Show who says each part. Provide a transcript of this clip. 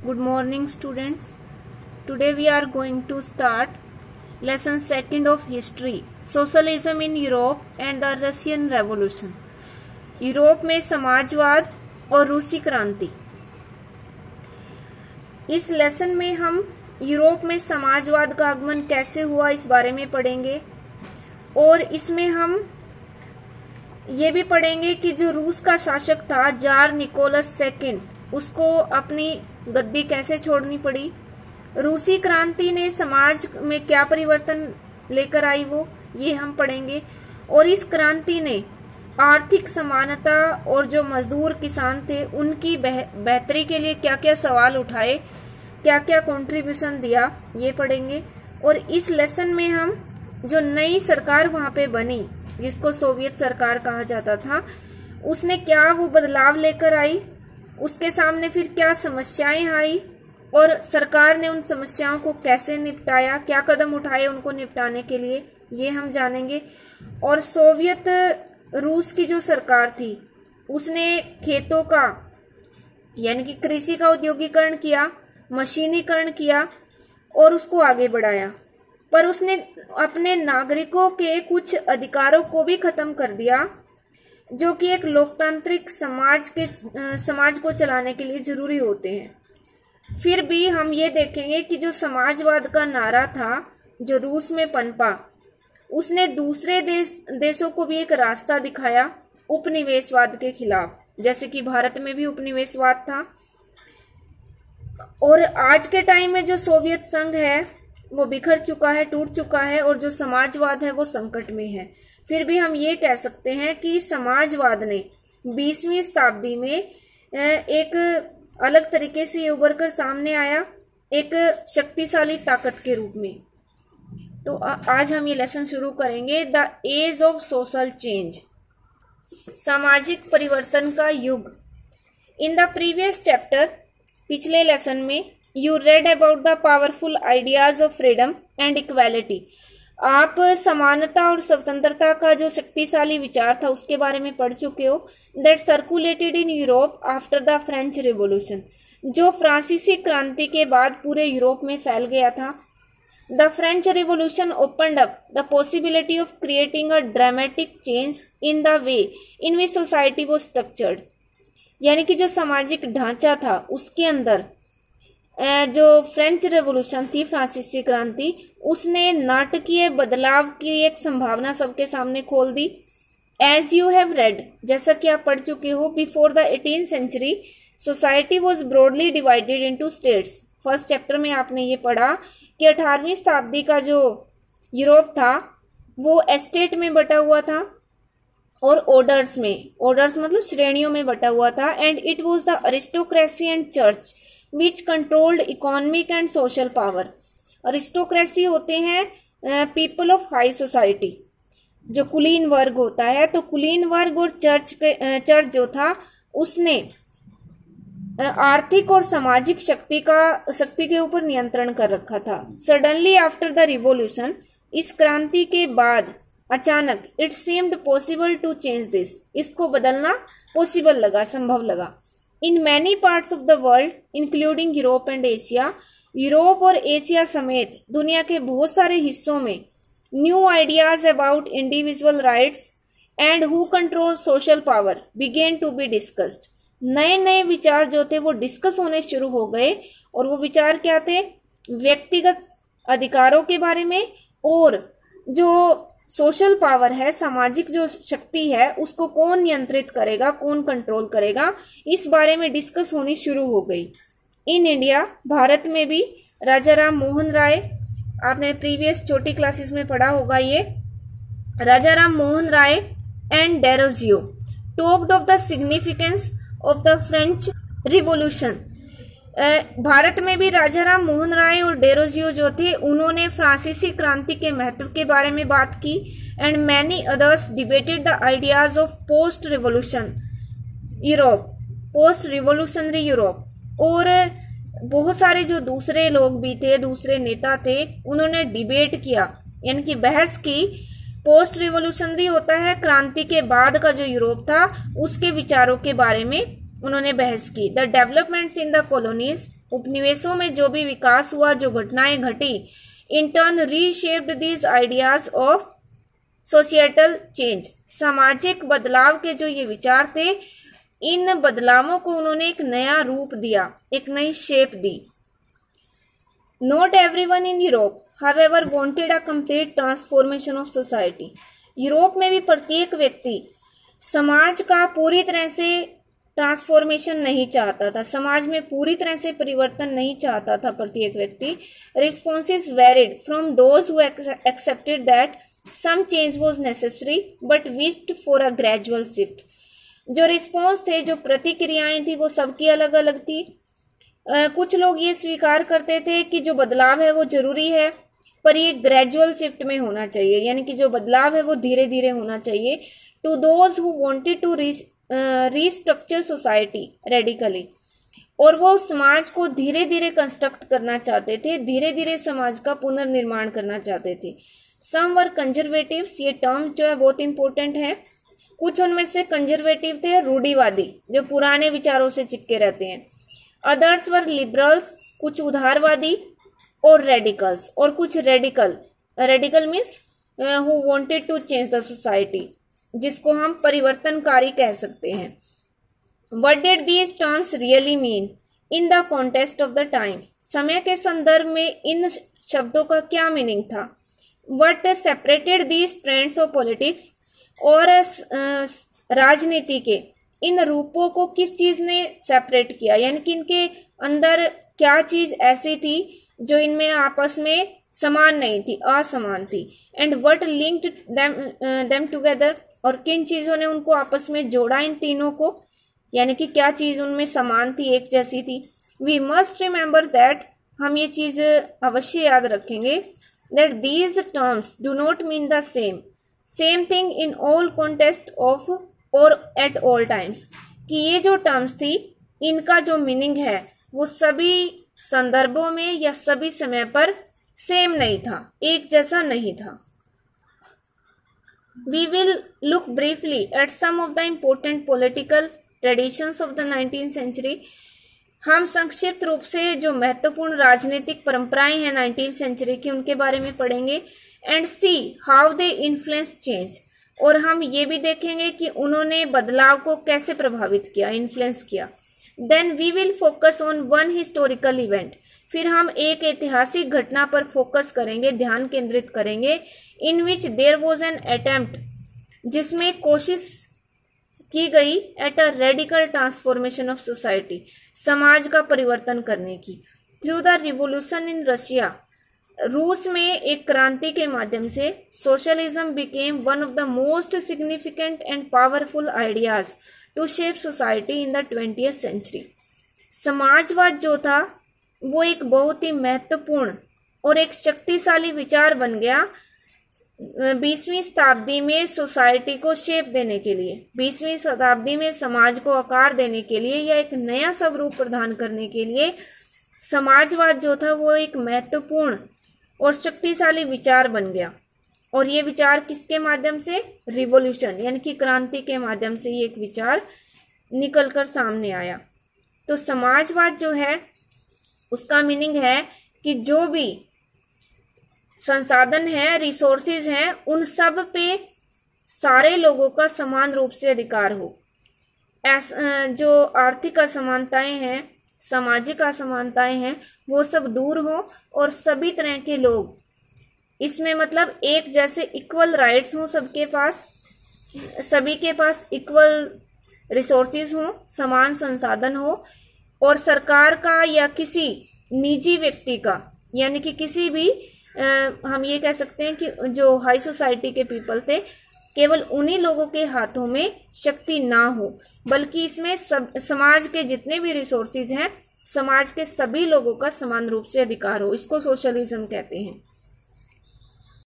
Speaker 1: Good morning, students. Today we are going to start lesson 2nd of history, socialism in Europe and the Russian Revolution. Europe में समाजवाद और रूसी क्रांति। इस lesson में हम यूरोप में समाजवाद का आगमन कैसे हुआ इस बारे में पढ़ेंगे और इसमें हम ये भी पढ़ेंगे कि जो रूस का शासक था जार निकोलस सेकंड, उसको अपनी गद्दी कैसे छोड़नी पड़ी। रूसी क्रांति ने समाज में क्या परिवर्तन लेकर आई वो ये हम पढ़ेंगे और इस क्रांति ने आर्थिक समानता और जो मजदूर किसान थे उनकी बेहतरी के लिए क्या क्या सवाल उठाए, क्या क्या कंट्रीब्यूशन दिया ये पढ़ेंगे। और इस लेसन में हम जो नई सरकार वहां पे बनी जिसको सोवियत सरकार कहा जाता था, उसने क्या वो बदलाव लेकर आई, उसके सामने फिर क्या समस्याएं आई और सरकार ने उन समस्याओं को कैसे निपटाया, क्या कदम उठाए उनको निपटाने के लिए, ये हम जानेंगे। और सोवियत रूस की जो सरकार थी उसने खेतों का यानी कि कृषि का औद्योगिकरण किया, मशीनीकरण किया और उसको आगे बढ़ाया, पर उसने अपने नागरिकों के कुछ अधिकारों को भी खत्म कर दिया जो कि एक लोकतांत्रिक समाज को चलाने के लिए जरूरी होते हैं। फिर भी हम ये देखेंगे कि जो समाजवाद का नारा था जो रूस में पनपा, उसने दूसरे देशों को भी एक रास्ता दिखाया उपनिवेशवाद के खिलाफ, जैसे कि भारत में भी उपनिवेशवाद था। और आज के टाइम में जो सोवियत संघ है वो बिखर चुका है, टूट चुका है और जो समाजवाद है वो संकट में है। फिर भी हम ये कह सकते हैं कि समाजवाद ने 20वीं शताब्दी में एक अलग तरीके से उभर कर सामने आया, एक शक्तिशाली ताकत के रूप में। तो आज हम ये लेसन शुरू करेंगे, the age of social change, सामाजिक परिवर्तन का युग। इन द प्रीवियस चैप्टर, पिछले लेसन में, you read about the powerful ideas of freedom and equality. आप समानता और स्वतंत्रता का जो शक्तिशाली विचार था उसके बारे में पढ़ चुके हो। That circulated in Europe after the French revolution, जो फ्रांसीसी क्रांति के बाद पूरे यूरोप में फैल गया था। The French revolution opened up the possibility of creating a dramatic change in the way in which society was structured, यानी कि जो सामाजिक ढांचा था उसके अंदर जो फ्रेंच रेवोल्यूशन थी, फ्रांसीसी क्रांति, उसने नाटकीय बदलाव की एक संभावना सबके सामने खोल दी। एज यू हैव रेड, जैसा कि आप पढ़ चुके हो, before the 18th century society was broadly divided into states. First chapter में आपने ये पढ़ा कि 18वीं शताब्दी का जो यूरोप था वो एस्टेट में बटा हुआ था और ऑर्डर्स में, ऑर्डर्स मतलब श्रेणियों में बटा हुआ था। And it was the aristocracy and church which controlled economic and social power. Aristocracy होते हैं पीपल ऑफ हाई सोसाइटी, जो कुलीन वर्ग होता है। तो कुलीन वर्ग और चर्च जो था उसने आर्थिक और सामाजिक शक्ति के ऊपर नियंत्रण कर रखा था। सडनली आफ्टर द रिवॉल्यूशन, इस क्रांति के बाद अचानक, it seemed possible to change this, इसको बदलना पॉसिबल लगा, संभव लगा। In many parts of the world including Europe and Asia, Europe और एशिया समेत दुनिया के बहुत सारे हिस्सों में new ideas about individual rights and who control social power began to be discussed. नए नए विचार जो थे वो डिस्कस होने शुरू हो गए और वो विचार क्या थे? व्यक्तिगत अधिकारों के बारे में और जो सोशल पावर है, सामाजिक जो शक्ति है, उसको कौन नियंत्रित करेगा, कौन कंट्रोल करेगा, इस बारे में डिस्कस होनी शुरू हो गई। इन इंडिया, भारत में भी राजा राम मोहन राय, आपने प्रीवियस छोटी क्लासेस में पढ़ा होगा, ये Raja Ram Mohan Roy and Derozio talked of the significance of the French revolution. Bharat में भी राजा राम मोहन राय और डेरोजियो जो थे उन्होंने फ्रांसीसी क्रांति के महत्व के बारे में बात की। And many others debated the ideas of post revolution Europe, post revolutionary Europe. और बहुत सारे जो दूसरे लोग भी थे, दूसरे नेता थे, उन्होंने डिबेट किया यानी कि बहस की। पोस्ट रिवॉल्यूशनरी होता है क्रांति के बाद का जो यूरोप था उसके विचारों के बारे में उन्होंने बहस की। The developments in the colonies उपनिवेशों में जो भी विकास हुआ, जो घटनाएं घटी, in turn reshaped these ideas of societal change. सामाजिक बदलाव के जो ये विचार थे, इन बदलावों को उन्होंने एक नया रूप दिया, एक नई shape the. Not everyone in Europe however wanted a complete transformation of society. Europe में भी प्रत्येक व्यक्ति समाज का पूरी तरह से ट्रांसफॉर्मेशन नहीं चाहता था, समाज में पूरी तरह से परिवर्तन नहीं चाहता था प्रत्येक व्यक्ति। Responses varied from those who accepted that some change was necessary but wished for a gradual shift. जो रिस्पॉन्स थे, जो प्रतिक्रियाएं थी, वो सबकी अलग अलग थी। कुछ लोग ये स्वीकार करते थे कि जो बदलाव है वो जरूरी है, पर ये ग्रेजुअल शिफ्ट में होना चाहिए, यानी कि जो बदलाव है वो धीरे धीरे होना चाहिए। To those who wanted to restructure society radically, और वो समाज को धीरे धीरे कंस्ट्रक्ट करना चाहते थे, धीरे धीरे समाज का पुनर्निर्माण करना चाहते थे। सम वर कंजर्वेटिव्स, ये टर्म्स जो है बहुत इंपॉर्टेंट है। कुछ उनमें से कंजर्वेटिव थे, रूढ़िवादी, जो पुराने विचारों से चिपके रहते हैं। अदर्स वर लिबरल्स, कुछ उदारवादी, और रेडिकल्स, और कुछ radical means who wanted to change the society, जिसको हम परिवर्तनकारी कह सकते हैं। What did these terms really mean in the context of the time? समय के संदर्भ में इन शब्दों का क्या मीनिंग था? What separated these trends of politics, और राजनीति के इन रूपों को किस चीज ने सेपरेट किया, यानी कि इनके अंदर क्या चीज ऐसी थी जो इनमें आपस में समान नहीं थी, असमान थी। And what linked them together, और किन चीजों ने उनको आपस में जोड़ा, इन तीनों को, यानी कि क्या चीज उनमें समान थी, एक जैसी थी। वी मस्ट रिमेम्बर दैट, हम ये चीज अवश्य याद रखेंगे, that these terms do not mean the same thing in all context of और एट ऑल टाइम्स, कि ये जो टर्म्स थी, इनका जो मीनिंग है वो सभी संदर्भों में या सभी समय पर सेम नहीं था, एक जैसा नहीं था। We will look briefly at some of the important political traditions of the 19th century. हम संक्षिप्त रूप से जो महत्वपूर्ण राजनीतिक परंपराएं हैं 19th सेंचुरी की, उनके बारे में पढ़ेंगे। And see how they influence change, और हम ये भी देखेंगे कि उन्होंने बदलाव को कैसे प्रभावित किया, इन्फ्लुएंस किया। Then we will focus on one historical event, फिर हम एक ऐतिहासिक घटना पर फोकस करेंगे, ध्यान केंद्रित करेंगे। In which there was an attempt, जिसमें कोशिश की गई at a radical transformation of society, समाज का परिवर्तन करने की। Through the revolution in Russia, रूस में एक क्रांति के माध्यम से socialism became one of the most significant and powerful ideas to shape society in the 20th century. समाजवाद जो था वो एक बहुत ही महत्वपूर्ण और एक शक्तिशाली विचार बन गया 20वीं शताब्दी में सोसाइटी को शेप देने के लिए, 20वीं शताब्दी में समाज को आकार देने के लिए या एक नया स्वरूप प्रदान करने के लिए समाजवाद जो था वो एक महत्वपूर्ण और शक्तिशाली विचार बन गया। और ये विचार किसके माध्यम से? रिवॉल्यूशन यानी कि क्रांति के माध्यम से ये एक विचार निकलकर सामने आया। तो समाजवाद जो है उसका मीनिंग है कि जो भी संसाधन है, रिसोर्सेज हैं, उन सब पे सारे लोगों का समान रूप से अधिकार हो। जो आर्थिक असमानताएं हैं, सामाजिक असमानताएं हैं, वो सब दूर हो और सभी तरह के लोग इसमें मतलब एक जैसे इक्वल राइट्स हों सबके पास, सभी के पास इक्वल रिसोर्सेज हों, समान संसाधन हो, और सरकार का या किसी निजी व्यक्ति का यानी कि किसी भी हम ये कह सकते हैं कि जो हाई सोसाइटी के पीपल थे केवल उन्हीं लोगों के हाथों में शक्ति ना हो, बल्कि इसमें समाज के जितने भी रिसोर्सेज हैं, समाज के सभी लोगों का समान रूप से अधिकार हो। इसको सोशलिज्म कहते हैं।